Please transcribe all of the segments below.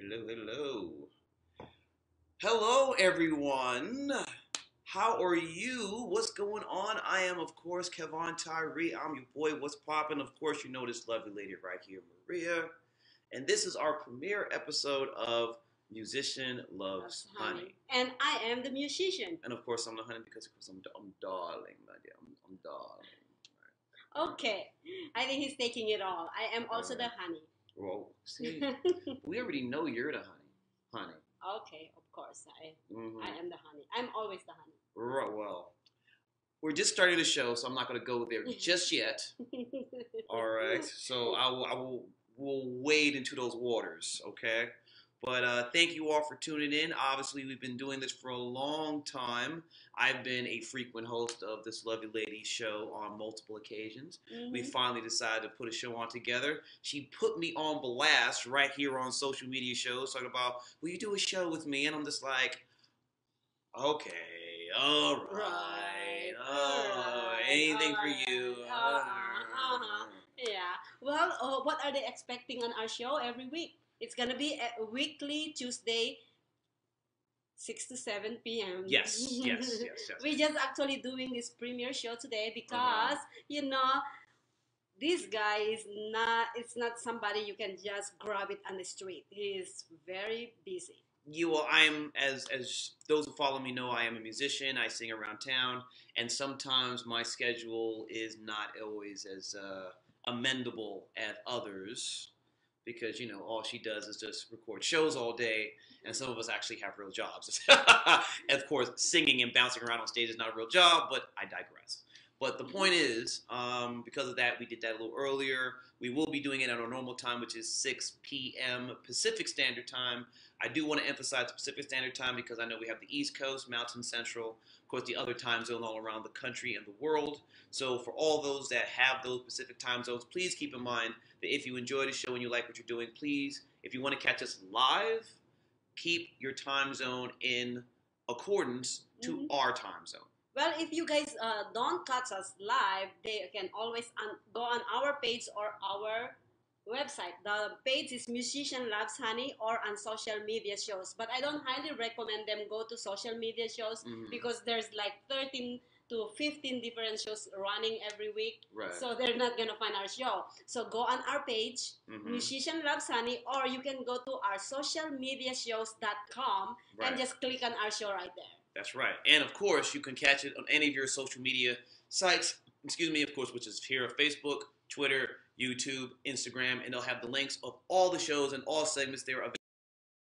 Hello, hello. Hello, everyone. How are you? What's going on? I am, of course, Kevon Tyree. I'm your boy. What's poppin'? Of course, you know this lovely lady right here, Maria. And this is our premiere episode of Musician Loves Honey. And I am the musician. And of course, I'm the honey because I'm darling, my dear. I'm darling. Okay. I think he's taking it all. I am also the honey. Well, see, we already know you're the honey. Okay, of course. I am the honey. I'm always the honey. Right, well, we're just starting the show, so I'm not going to go there just yet. All right, so we'll wade into those waters, okay? But thank you all for tuning in. Obviously, we've been doing this for a long time. I've been a frequent host of this lovely lady's show on multiple occasions. We finally decided to put a show on together. She put me on blast right here on social media shows, talking about, will you do a show with me? And I'm just like, okay, all right, anything for you. Yeah. Well, what are they expecting on our show every week? It's gonna be a weekly Tuesday, 6 to 7 p.m. Yes. We're just actually doing this premiere show today because this guy is not. It's not somebody you can just grab it on the street. He is very busy. I'm as those who follow me know, I am a musician. I sing around town, and sometimes my schedule is not always as amendable as others because all she does is just record shows all day, and some of us actually have real jobs. And of course, singing and bouncing around on stage is not a real job, but I digress. But the point is, because of that, we did that a little earlier. We will be doing it at our normal time, which is 6 p.m. Pacific Standard Time. I do want to emphasize Pacific Standard Time because I know we have the East Coast, Mountain Central, of course, the other time zone all around the country and the world. So for all those that have those Pacific time zones, please keep in mind that if you enjoy the show and you like what you're doing, please, if you want to catch us live, keep your time zone in accordance to our time zone. Well, if you guys don't catch us live, they can always go on our page or our website. The page is Musician Loves Honey or on social media shows. But I don't highly recommend them go to social media shows because there's like 13 to 15 different shows running every week. Right. So they're not going to find our show. So go on our page, Musician Loves Honey, or you can go to our socialmediashows.com and just click on our show right there. That's right. And of course, you can catch it on any of your social media sites, of course, which is here on Facebook, Twitter, YouTube, Instagram, and they'll have the links of all the shows and all segments there available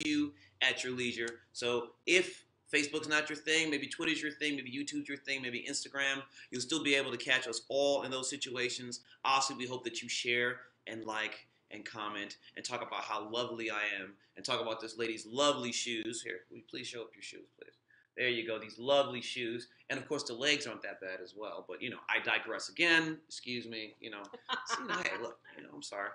to you at your leisure. So if Facebook's not your thing, maybe Twitter's your thing, maybe YouTube's your thing, maybe Instagram, you'll still be able to catch us all in those situations. Obviously, we hope that you share and like and comment and talk about how lovely I am and talk about this lady's lovely shoes. Here, will you please show up your shoes, please? There you go, these lovely shoes. And of course, the legs aren't that bad as well. But, I digress again. Excuse me, See, hey, look, I'm sorry.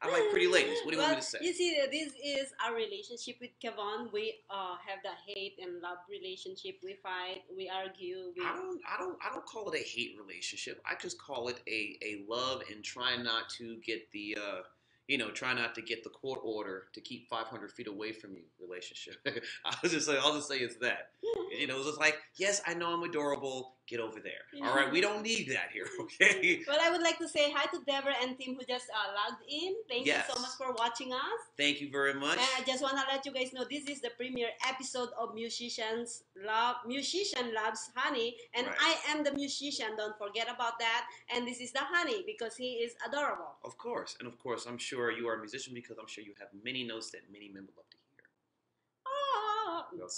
I like pretty ladies. What do you want me to say? You see, this is our relationship with Kevon. We have the hate and love relationship. We fight, we argue. I don't call it a hate relationship. I just call it a love and try not to get the try not to get the court order to keep 500 feet away from you relationship. I'll just say it's that. It's just like, yes, I know I'm adorable. Get over there. All right, we don't need that here, okay? Well, I would like to say hi to Deborah and Tim who just logged in. Thank you so much for watching us. Thank you very much. And I just want to let you guys know this is the premiere episode of Musician Loves Honey, and I am the musician. Don't forget about that. And this is the honey because he is adorable. Of course, and of course, I'm sure you are a musician because I'm sure you have many notes that many men would love to hear.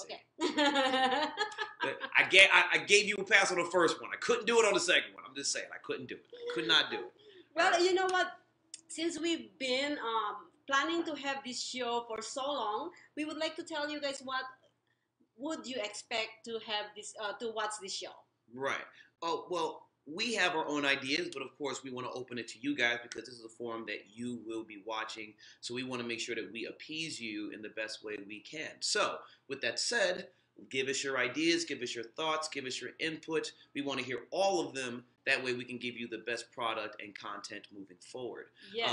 Okay. I gave you a pass on the first one. I couldn't do it on the second one. I'm just saying, I couldn't do it. I could not do it. Well, you know what? Since we've been planning to have this show for so long, we would like to tell you guys what would you expect to have this to watch this show. Right. Oh well. We have our own ideas, but of course we want to open it to you guys because this is a forum that you will be watching. So we want to make sure that we appease you in the best way we can. So with that said, Give us your ideas, give us your thoughts, give us your input. We want to hear all of them. That way we can give you the best product and content moving forward. Yes.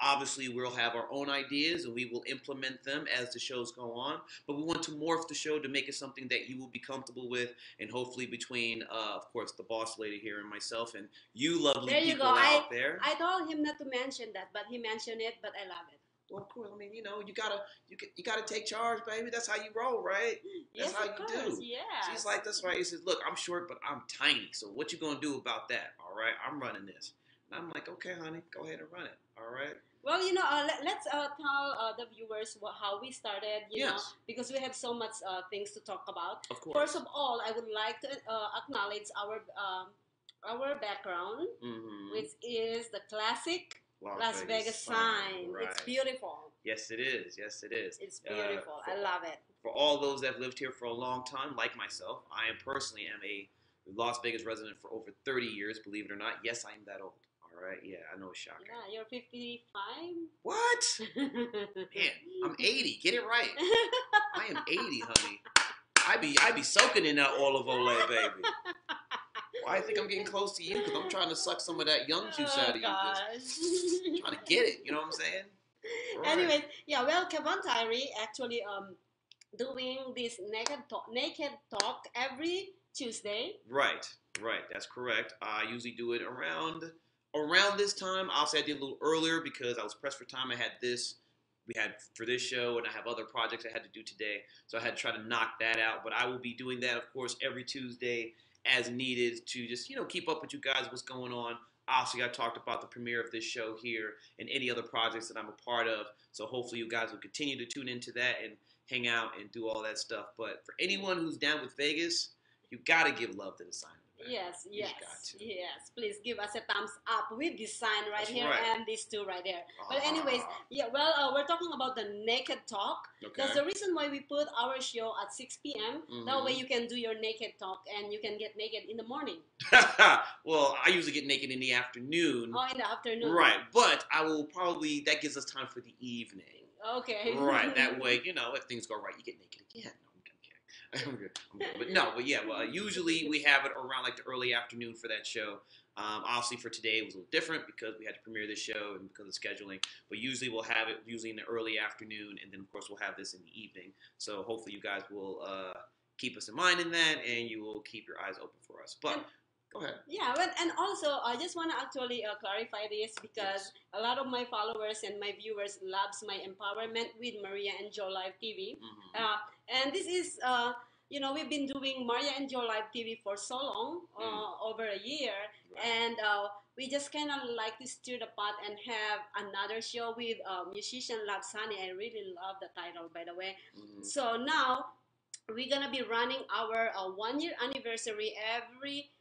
Obviously, we'll have our own ideas and we will implement them as the shows go on. But we want to morph the show to make it something that you will be comfortable with. And hopefully between, of course, the boss lady here and myself and you lovely There you people go. out there. I told him not to mention that, but he mentioned it, but I love it. Well, of course. I mean, you know, you gotta take charge, baby. That's how you roll, right? That's Yes, how of you course. do. Yes. She's like, that's right. He says, look, I'm short, but I'm tiny. So what you gonna do about that? All right, I'm running this. And I'm like, okay, honey, go ahead and run it. All right. Well, let's tell the viewers how we started, know, Yes. because we have so much things to talk about. Of course. First of all, I would like to acknowledge our background, Mm-hmm. which is the classic Las Vegas sign. Right. It's beautiful. Yes, it is. Yes, it is. It's beautiful. for- I love it. For all those that have lived here for a long time, like myself, I am personally a Las Vegas resident for over 30 years. Believe it or not, yes, I am that old. All right, yeah, I know it's shocking. Yeah, you're 55. What? Man, I'm 80. Get it right. I am 80, honey. I be soaking in that olive oil, baby. Why I think I'm getting close to you? Because I'm trying to suck some of that young juice out of you. Just trying to get it. You know what I'm saying? Right. Anyways, yeah. Well, Kevin Tyree actually doing this naked talk every Tuesday. Right. That's correct. I usually do it around this time. I'll say I did a little earlier because I was pressed for time. We had for this show, and I have other projects I had to do today, so I had to try to knock that out. But I will be doing that, of course, every Tuesday as needed to just keep up with you guys, what's going on. Obviously, I talked about the premiere of this show here and any other projects that I'm a part of. So hopefully, you guys will continue to tune into that and hang out and do all that stuff. But for anyone who's down with Vegas, you gotta give love to the sign. Yes. got to. Yes. Please give us a thumbs up with this sign right That's here right. and these two right there. But anyways, yeah. Well, we're talking about the naked talk. Okay. That's the reason why we put our show at 6 p.m. That Mhm. way you can do your naked talk and you can get naked in the morning. Well, I usually get naked in the afternoon. Oh, in the afternoon. Right, but I will probably, that gives us time for the evening. Okay. Right, that way, if things go right, you get naked again. No, I'm kidding. I'm good. But yeah, well, usually we have it around like the early afternoon for that show. Obviously for today it was a little different because we had to premiere this show and because of scheduling. But usually we'll have it in the early afternoon, and then of course we'll have this in the evening. So hopefully you guys will keep us in mind in that, and you will keep your eyes open for us. But go ahead. Yeah, well, and also I just want to actually clarify this because a lot of my followers and my viewers loves my empowerment with Maria and Joe Live TV. Mm-hmm. And this is, we've been doing Maria and Joe Live TV for so long, over a year, Right. and we just kind of like to stir the pot and have another show with musician Loves Honey. I really love the title, by the way. Mm-hmm. So now we're gonna be running our 1 year anniversary every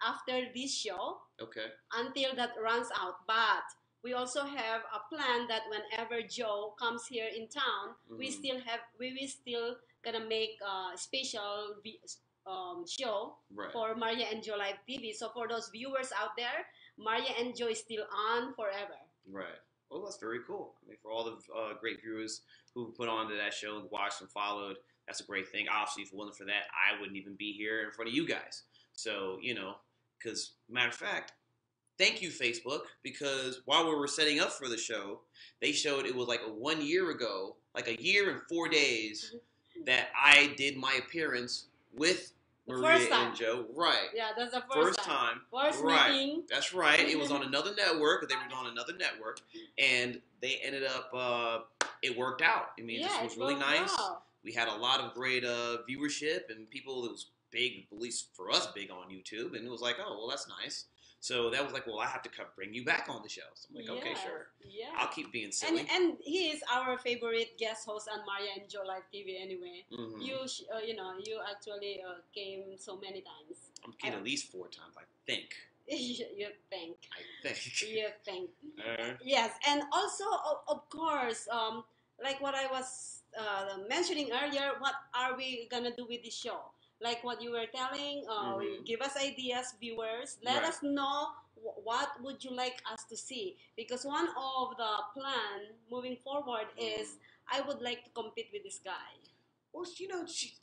after this show Okay. until that runs out. But we also have a plan that whenever Joe comes here in town, we will still gonna make a special show Right. for Maria and Joe Live TV. So for those viewers out there, Maria and Joe is still on forever. Right. Well, that's very cool. I mean, for all the great viewers who put on to that show and watched and followed, that's a great thing. Obviously, if it wasn't for that, I wouldn't even be here in front of you guys. So, because matter of fact, thank you, Facebook, because while we were setting up for the show, they showed it was like 1 year ago, like a year and 4 days, that I did my appearance with The Maria first time. and Joe. Right. Yeah, that's the First time. First Right. meeting. That's right. It was on another network. They were on another network, and they ended up. It worked out. I mean, Yeah, this was really it nice. worked out. We had a lot of great viewership and people. It was big, at least for us, big on YouTube, and it was like, oh, well, that's nice. So that was like, well, I have to bring you back on the show. So I'm like, okay, Yes, sure. Yeah. I'll keep being silly. And he is our favorite guest host on Maria and Joe Live TV anyway. Mhm. You actually came so many times. I'm getting at least 4 times, I think. You think. I think. You think. Uh, Yes, and also, of course, like what I was mentioning earlier, what are we gonna do with this show? Like what you were telling, give us ideas, viewers. Let Right. us know what would you like us to see. Because one of the plan moving forward is I would like to compete with this guy. Well,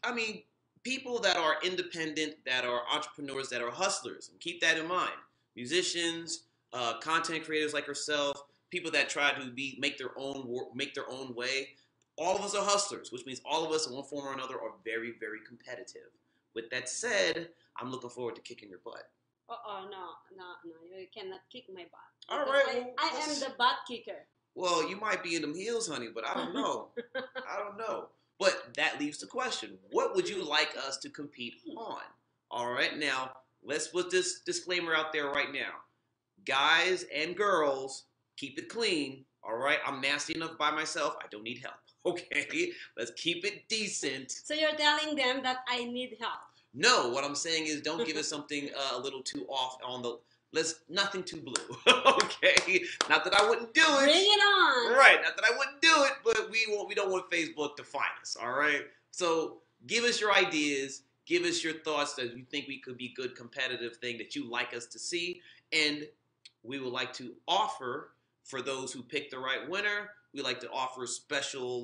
I mean, people that are independent, that are entrepreneurs, that are hustlers, and keep that in mind. Musicians, content creators like yourself, people that try to make their own way. All of us are hustlers, which means all of us, in one form or another, are very, very competitive. With that said, I'm looking forward to kicking your butt. No, you cannot kick my butt. All right, I am the butt kicker. Well, you might be in them heels, honey, but I don't know. I don't know. But that leaves the question: what would you like us to compete on? All right, now let's put this disclaimer out there right now. Guys and girls, keep it clean. All right, I'm nasty enough by myself. I don't need help. Okay, let's keep it decent. So you're telling them that I need help? No, what I'm saying is don't give us something a little too off on the. Nothing too blue. Okay, not that I wouldn't do it. Bring it on. Right, not that I wouldn't do it, but we don't want Facebook to find us. All right, so give us your ideas. Give us your thoughts that you think we could be good competitive thing that you like us to see, and we would like to offer for those who pick the right winner. We like to offer special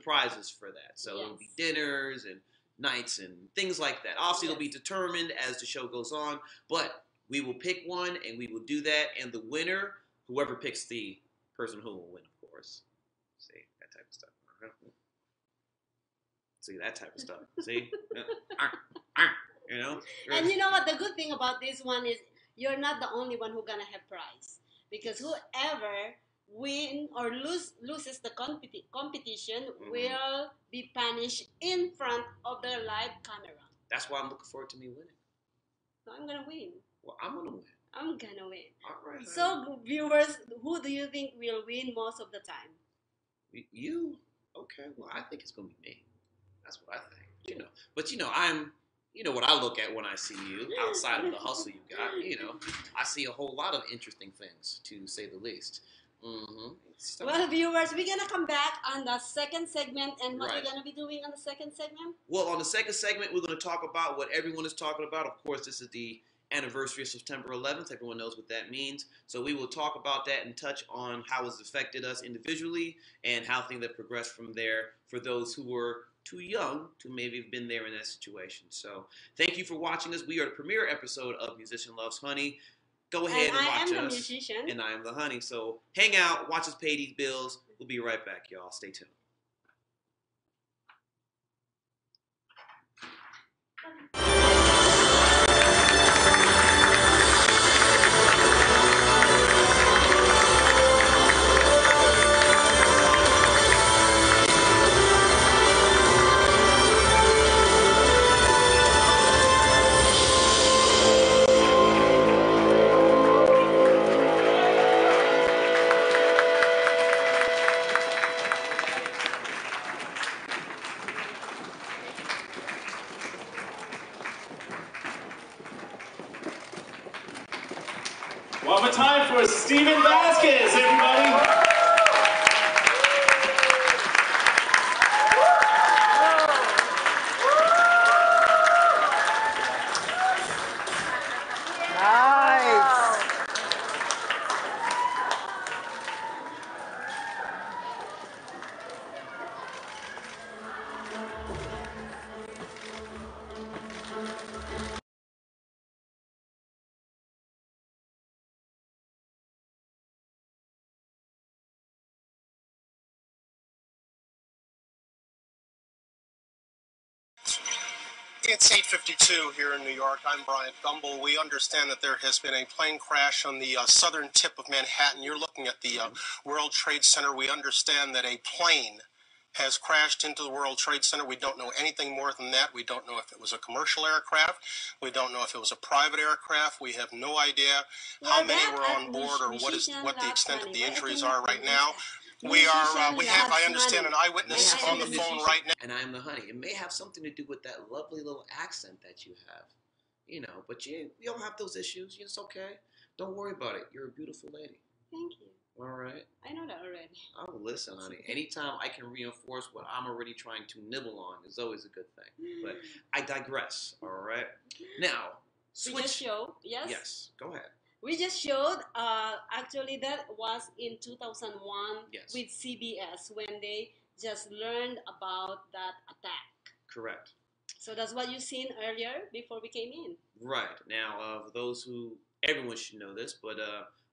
prizes for that. So Yes. It'll be dinners and nights and things like that. Obviously, Yes. It'll be determined as the show goes on, but we will pick one and we will do that. And the winner, whoever picks the person who will win, of course. See, that type of stuff. See, that type of stuff. See? You know? And you know what? The good thing about this one is you're not the only one who's gonna have prize, because whoever win or loses the competition will be punished in front of the live camera. That's why I'm looking forward to me winning. So I'm gonna win. Well, I'm going to win. I'm gonna win. All right. So viewers, who do you think will win most of the time? You? Okay. Well, I think it's going to be me. That's what I think. But what I look at when I see you outside of the hustle you got. I see a whole lot of interesting things, to say the least. So, Well, viewers, we're gonna come back on the second segment, and what Right. we're gonna be doing on the second segment? well, on the second segment, we're going to talk about what everyone is talking about. Of course, this is the anniversary of September 11th. Everyone knows what that means. So we will talk about that and touch on how it's affected us individually and how things have progressed from there for those who were too young to maybe have been there in that situation. So thank you for watching us. We are the premiere episode of Musician Loves Honey. Go ahead and I watch am the us. musician. And I am the honey. So hang out, watch us pay these bills. We'll be right back, y'all. Stay tuned. One more time for Steven Vasquez, everybody. It's 8:52 here in New York. I'm Bryant Gumbel. We understand that there has been a plane crash on the southern tip of Manhattan. You're looking at the World Trade Center. We understand that a plane has crashed into the World Trade Center. We don't know anything more than that. We don't know if it was a commercial aircraft. We don't know if it was a private aircraft. We have no idea how many were on board or what the extent of the injuries are right now. I understand, an eyewitness on the phone right now. And I am the honey. It may have something to do with that lovely little accent that you have, but you don't have those issues. It's okay. Don't worry about it. You're a beautiful lady. Thank you. All right. I know that already. Oh, listen, honey. Anytime I can reinforce what I'm already trying to nibble on is always a good thing. But I digress. All right. Now, switch. We just showed, yes? Yes. Go ahead. We just showed, actually that was in 2001 Yes. with CBS when they just learned about that attack. Correct. So that's what you seen earlier before we came in. Right. Now, for those who, everyone should know this, but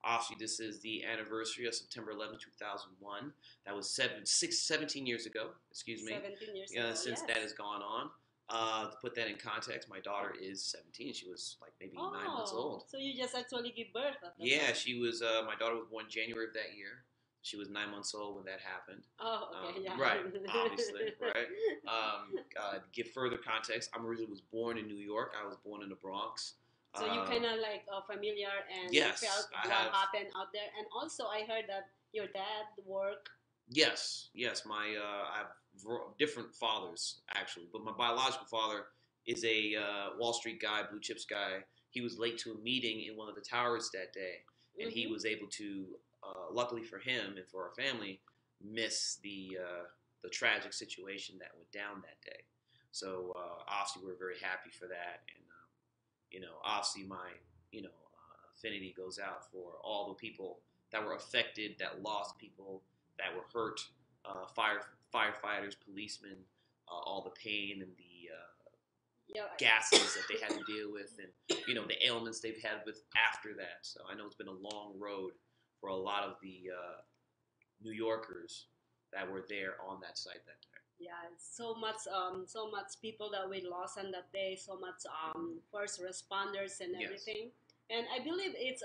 obviously this is the anniversary of September 11th, 2001. That was 17 years ago, excuse me. 17 years ago, Since yes. that has gone on. To put that in context, my daughter is 17. She was like maybe 9 months old. So you just actually give birth at that Yeah, time. she was, my daughter was born January of that year. She was 9 months old when that happened. Oh, okay, yeah. Right, obviously, right. Give further context, I originally was born in New York. I was born in the Bronx. So you kind of like familiar and Yes, felt I what have. happened out there. And also I heard that your dad worked. Yes. I have different fathers actually, but my biological father is a Wall Street guy, blue chips guy. He was late to a meeting in one of the towers that day, and he was able to, luckily for him and for our family, miss the tragic situation that went down that day. So obviously we're very happy for that, and obviously my affinity goes out for all the people that were affected, that lost people, that were hurt, firefighters, policemen, all the pain and the gases that they had to deal with, and the ailments they've had with after that. So I know it's been a long road for a lot of the New Yorkers that were there on that site that day. Yeah, so much people that we lost on that day. So much first responders and Yes. everything. And I believe it's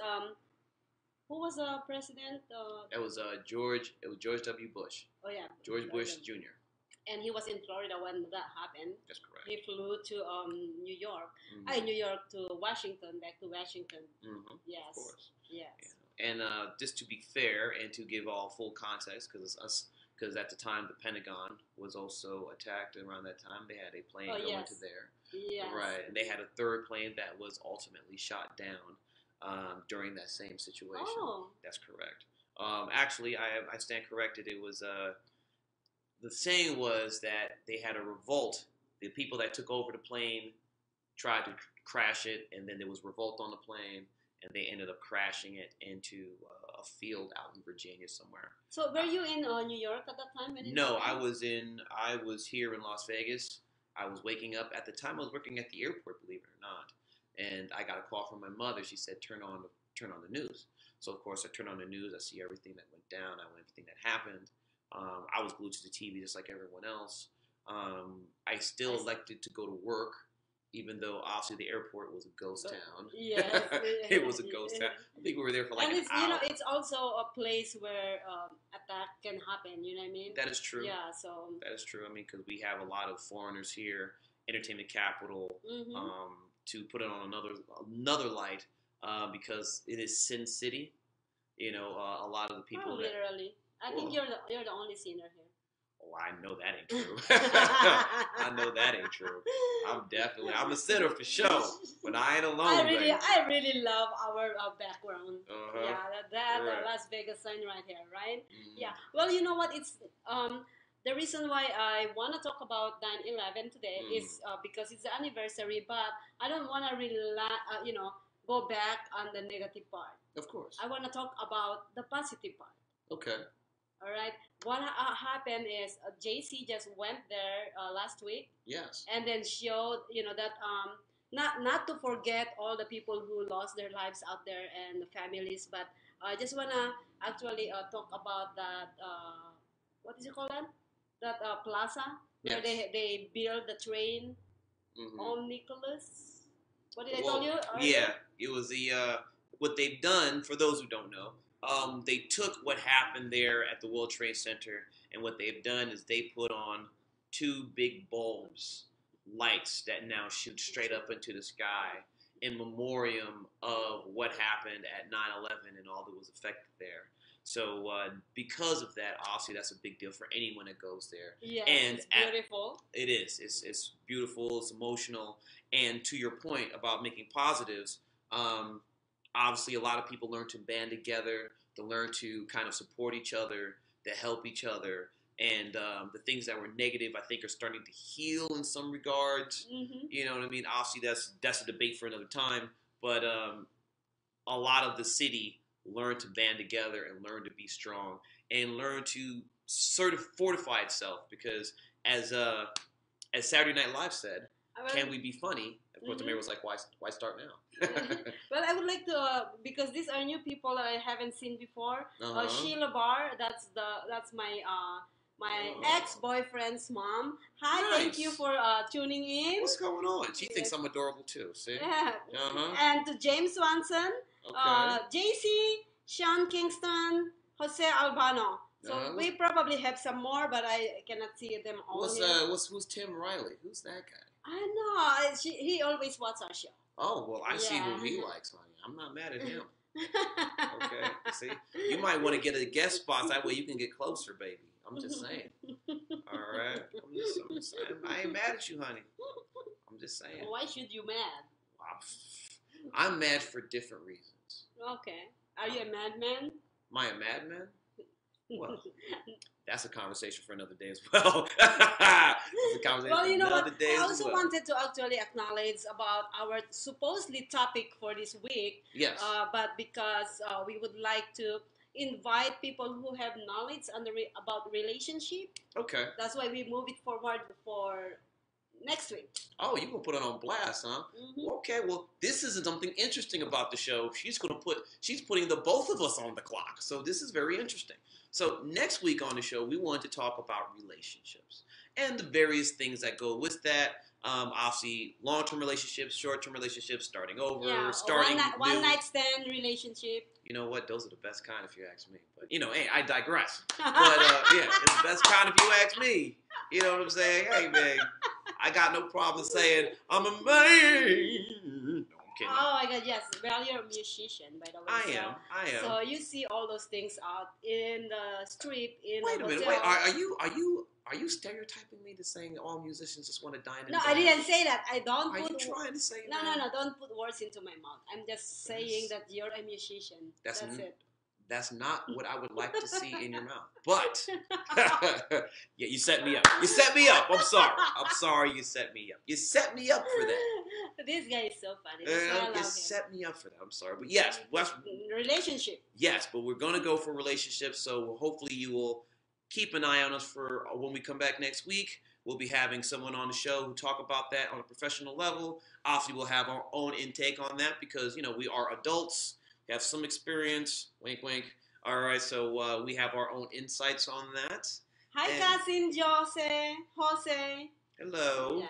who was the president? That was George. It was George W. Bush. Oh yeah, George Bush Jr. And he was in Florida when that happened. That's correct. He flew to New York. Mhm. New York to Washington, back to Washington. Mhm. Yes. Of course. Yes. And just to be fair and to give all full context, because at the time the Pentagon was also attacked around that time. They had a plane Oh, go yes. into there. Yes. Right, and they had a third plane that was ultimately shot down during that same situation. Oh. That's correct. Actually, I stand corrected. It was the saying was that they had a revolt. The people that took over the plane tried to crash it, and then there was revolt on the plane, and they ended up crashing it into a field out in Virginia somewhere. So were you in New York at that time? When it No, happened? I was here in Las Vegas. I was waking up at the time. I was working at the airport, believe it or not, and I got a call from my mother. She said, "Turn on the news." So of course I turned on the news. I see everything that went down. I went everything that happened. I was glued to the TV just like everyone else. I still elected to go to work, even though obviously the airport was a ghost town. Yes. It was a ghost town. I think we were there for like And an it's hour. it's also a place where attack can happen. You know what I mean? That is true. Yeah. So. That is true. I mean, because we have a lot of foreigners here, entertainment capital. Mhm. To put it on another light, because it is Sin City. A lot of the people. Oh, literally. I think you're the only sinner here. Oh, I know that ain't true. I know that ain't true. I'm a sinner for sure, but I ain't alone. I really love our background. Uh-huh. Yeah, that Right. Las Vegas sign right here, right? Mhm. Yeah. Well, you know what? It's the reason why I want to talk about 9/11 today is because it's the anniversary, but I don't want to go back on the negative part. Of course. I want to talk about the positive part. Okay. All right. What happened is JC just went there last week Yes. and then showed that not to forget all the people who lost their lives out there and the families, but I just wanna actually talk about that what is it called, that plaza where Yes. they build the train Mhm. on Nicholas. What did I Well, tell you? yeah, it was the what they've done. For those who don't know, they took what happened there at the World Trade Center, and what they've done is they put on two big bulbs, lights that now shoot straight up into the sky in memoriam of what happened at 9/11 and all that was affected there. So because of that, obviously that's a big deal for anyone that goes there. Yes, And it's beautiful. It is. It's beautiful. It's emotional. And to your point about making positives, obviously a lot of people learn to band together, to learn to kind of support each other, to help each other. And the things that were negative, I think, are starting to heal in some regards. Hmm. You know what I mean? Obviously, that's a debate for another time. But a lot of the city learned to band together and learn to be strong and learn to fortify itself because as Saturday Night Live said, can we be funny? Of course, the mayor was like, why start now? Well, I would like to because these are new people that I haven't seen before. Uh-huh. Sheila Barr, that's my ex-boyfriend's mom. Hi, thank you Nice. for tuning in. What's going on? She thinks I'm adorable too. See? Yeah. Uh-huh. And to James Swanson, Okay. JC, Sean Kingston, Jose Albano. So we probably have some more, but I cannot see them all. Who's Tim Riley? Who's that guy? I know. He always watches our show. Oh, well, I see who he likes, honey. I'm not mad at him. Okay. See? You might want to get a guest spot. That way you can get closer, baby. I'm just saying. All right? I'm just saying. I ain't mad at you, honey. I'm just saying. Why should you mad? I'm mad for different reasons. Okay. Are you a madman? Am I a madman? Well, that's a conversation for another day as well. That's a conversation Well, you know for another what? day I as also well. wanted to actually acknowledge about our supposedly topic for this week. Yes. But because we would like to invite people who have knowledge about relationship, Okay. that's why we move it forward for next week. Oh, you're going to put it on blast, huh? Mhm. Okay, well, this is something interesting about the show. She's putting the both of us on the clock. So this is very interesting. So next week on the show, we want to talk about relationships and the various things that go with that. Obviously, long-term relationships, short-term relationships, starting over, Yeah, starting one new. night stand relationship. You know what? Those are the best kind if you ask me. But, hey, I digress. But, yeah, it's the best kind if you ask me. You know what I'm saying? Hey, man, I got no problem saying I'm a man. No, I'm kidding. Oh my God, yes. Well, you're a musician, by the way. I am. So you see all those things out in the street, in Wait the a minute. hotel. Wait, are you stereotyping me to saying all musicians just want to dine and No, dance? I didn't say that. I don't Are put... you trying to say No, that? no, don't put words into my mouth. I'm just saying that you're a musician. That's it. That's not what I would like to see in your mouth. But, yeah, you set me up. You set me up. I'm sorry you set me up. You set me up for that. This guy is so funny. That's why I love You him. set me up for that. I'm sorry. But yes, Relationship. yes, but we're going to go for relationships. So hopefully you will keep an eye on us for when we come back next week. We'll be having someone on the show who talk about that on a professional level. Obviously, we'll have our own intake on that because, we are adults. We have some experience. Wink, wink. All right, so we have our own insights on that. Hi, cousin Jose. Hello. Yes.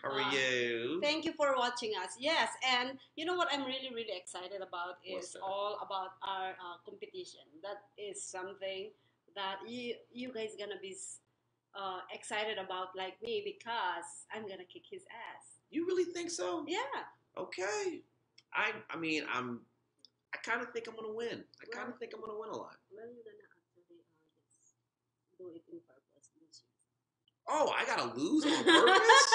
How are you? Thank you for watching us. Yes, and you know what I'm really, really excited about is all about our competition. That is something that you guys gonna be excited about like me because I'm gonna kick his ass. You really think so? Yeah. Okay. I kind of think I'm gonna win. I kind of think I'm gonna win a lot. Well, you're gonna actually just do it in purpose. Oh, I gotta lose on purpose?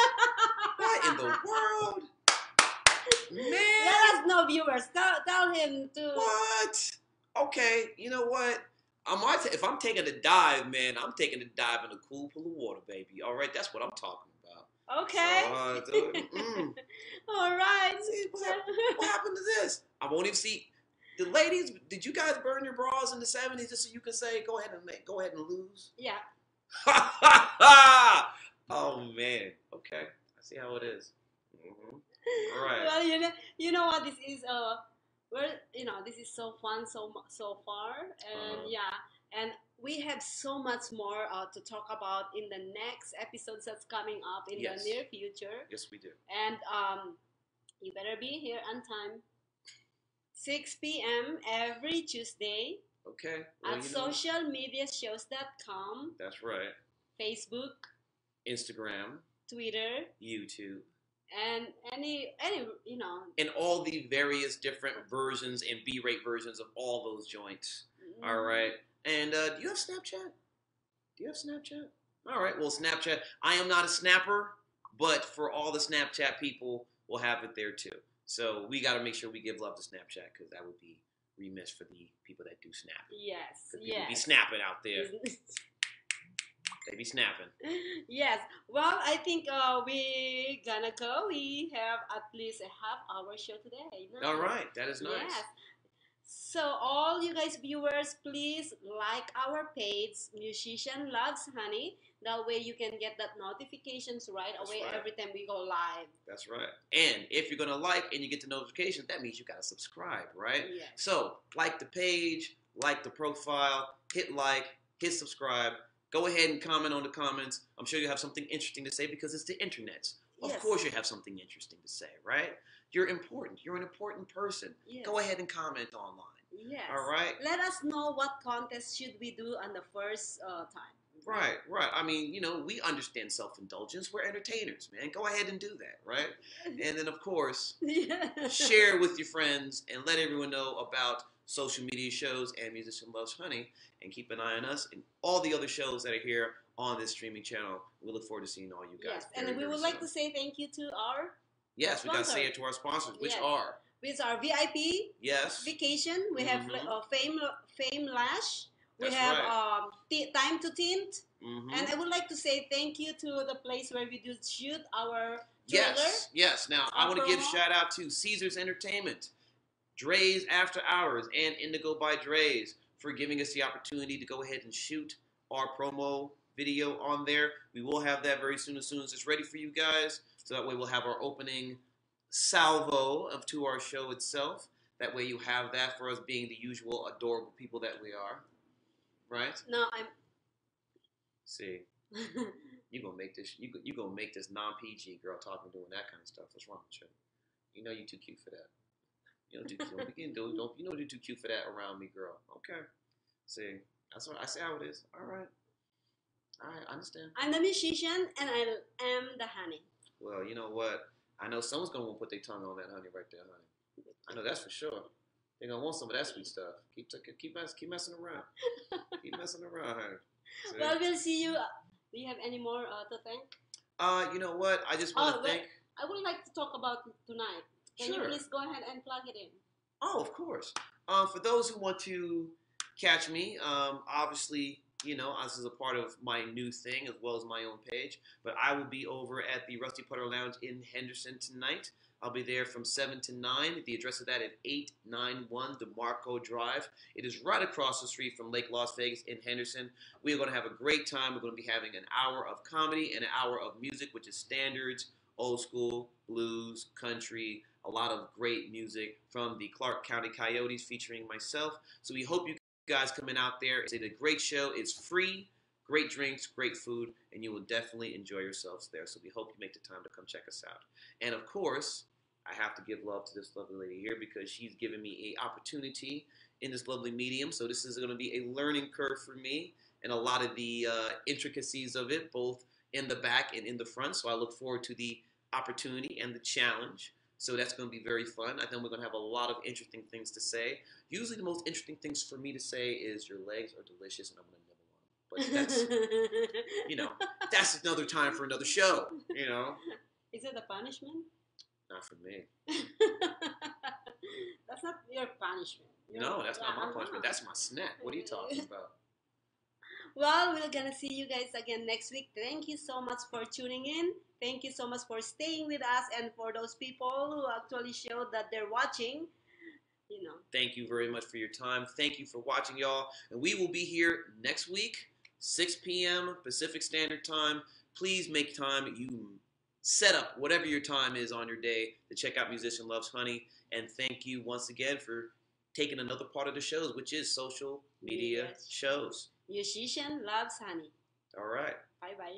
What in the world? Man. Let us know, viewers. Tell him to. What? Okay, you know what? If I'm taking a dive, man, I'm taking a dive in a cool pool of water, baby. All right, that's what I'm talking about. Okay. All right. See, what happened to this? I won't even see. The ladies, did you guys burn your bras in the 70s just so you can say, go ahead and lose? Yeah. Oh, man. Okay. I see how it is. Mm-hmm. All right. Well, you know what this is. This is so fun so far, and and we have so much more to talk about in the next episodes that's coming up in the near future. Yes, we do. And you better be here on time. 6 p.m. every Tuesday. Okay. At socialmediashows.com. That's right. Facebook, Instagram, Twitter, YouTube, and any and all the various different versions and B-rate versions of all those joints. Mm-hmm. All right. And do you have Snapchat? All right. Well, Snapchat. I am not a snapper, but for all the Snapchat people, we'll have it there too. So we got to make sure we give love to Snapchat because that would be remiss for the people that do snap. Yes. People be snapping out there. They be snapping. Yes. Well, I think we gonna go. We have at least a half-hour show today. Nice. All right. That is nice. Yes. So all you guys viewers, please like our page, Musician Loves Honey. That way you can get that notifications right That's away right. every time we go live. That's right. And if you're gonna like and you get the notification, that means you gotta subscribe, right? Yes. So like the page, like the profile, hit like, hit subscribe. Go ahead and comment on the comments. I'm sure you have something interesting to say because it's the internet. Of Yes. course you have something interesting to say, right? You're important. You're an important person. Yes. Go ahead and comment online. Yes. All right? Let us know what contest should we do on the first time. Right, right. I mean, you know, we understand self-indulgence. We're entertainers, man. Go ahead and do that, right? And then, of course, Yeah. share with your friends and let everyone know about social media shows and Musician Loves Honey, and keep an eye on us and all the other shows that are here on this streaming channel. We look forward to seeing all you guys. Yes, and we would like to say thank you to our Yes, we got to sponsor. say it to our sponsors, which Yes. are with our VIP yes, vacation. We have Mhm. Fame Lash. We That's have right. Time to Tint. Mhm. And I would like to say thank you to the place where we do shoot our trailer. Yes, yes. Now I Our want to give promo. shout out to Caesars Entertainment, Dre's After Hours, and Indigo by Dre's for giving us the opportunity to go ahead and shoot our promo video on there. We will have that very soon, as it's ready for you guys. So that way we'll have our opening salvo to our show itself. That way you have that for us being the usual adorable people that we are. Right? No, I'm. See, you gonna make this you gonna make this non-PG girl talking doing that kind of stuff. What's wrong with you? You know you're too cute for that. You know, don't begin don't you know you're too cute for that around me, girl. Okay. See, that's what I say how it is. All right, I understand. I'm the musician and I am the honey. Well, you know what? I know someone's gonna want to put their tongue on that honey right there, honey. I know that's for sure. They're gonna want some of that sweet stuff. Keep messing around. Keep messing around, honey. See? Well, we'll see you. Do you have any more to thank? You know what? I just want to thank. I would like to talk about tonight. Can Sure. you please go ahead and plug it in? Oh, of course. For those who want to catch me, obviously, you know, this is a part of my new thing as well as my own page. But I will be over at the Rusty Putter Lounge in Henderson tonight. I'll be there from 7 to 9. The address of that is 891 DeMarco Drive. It is right across the street from Lake Las Vegas in Henderson. We are going to have a great time. We're going to be having an hour of comedy and an hour of music, which is standards, old school, blues, country, a lot of great music from the Clark County Coyotes featuring myself. So we hope you guys coming out there. It's a great show. It's free, great drinks, great food, and you will definitely enjoy yourselves there. So we hope you make the time to come check us out. And of course, I have to give love to this lovely lady here because she's given me an opportunity in this lovely medium. So this is going to be a learning curve for me and a lot of the intricacies of it, both in the back and in the front. So I look forward to the opportunity and the challenge. So that's going to be very fun. I think we're going to have a lot of interesting things to say. Usually the most interesting things for me to say is your legs are delicious and I'm going to nibble on them. But that's, you know, that's another time for another show, you know. Is it a punishment? Not for me. That's not your punishment. No, that's not my punishment. That's my snack. What are you talking about? Well, we're gonna see you guys again next week. Thank you so much for tuning in. Thank you so much for staying with us, and for those people who actually showed that they're watching, you know. Thank you very much for your time. Thank you for watching, y'all. And we will be here next week, 6 p.m. Pacific Standard Time. Please make time. You set up whatever your time is on your day to check out Musician Loves Honey. And thank you once again for taking another part of the shows, which is social media Yes. shows. Musician Loves Honey. All right. Bye-bye.